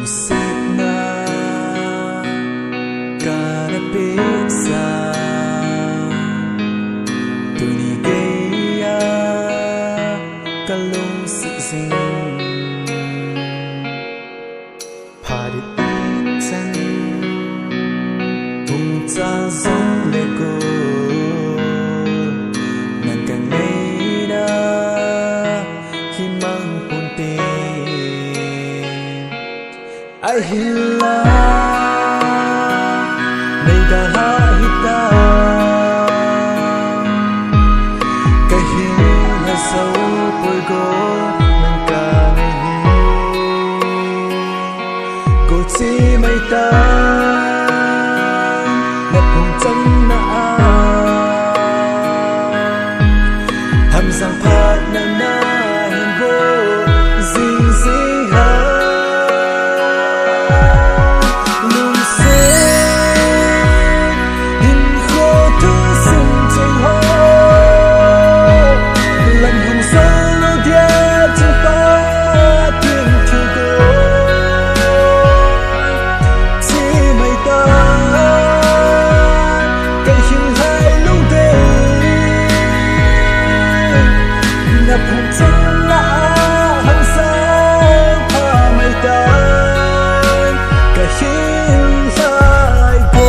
na karapit sa tunigaya kalung sising parit itan bung cha song lego nan kan nei da himang punti ai hila nei da ha hita ka hila sau poi go nan ka nei go chi mai ta na pung chân na ham sang phat na na hin bo zing zing ha lung se hin kho thu sing ching ho lần hồng sang lo dia chung pa tiên thu go chi mai ta cái hình hai lung de na phung chân la hằng sang pha mai ta cái hình hai go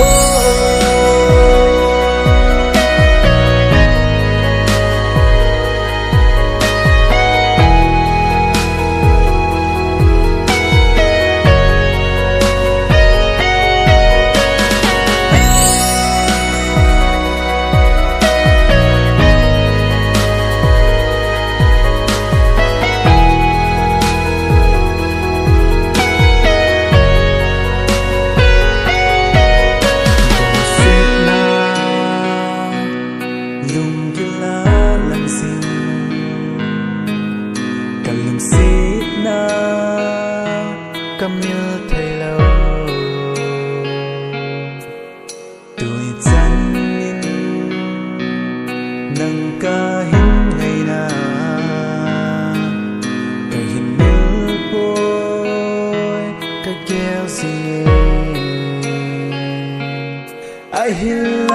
lung gila lang sing kalung sit na kamil thay lâu tuổi chân in nâng ca hin ngày na cái hin mưa bôi cái kéo xinh ai hiểu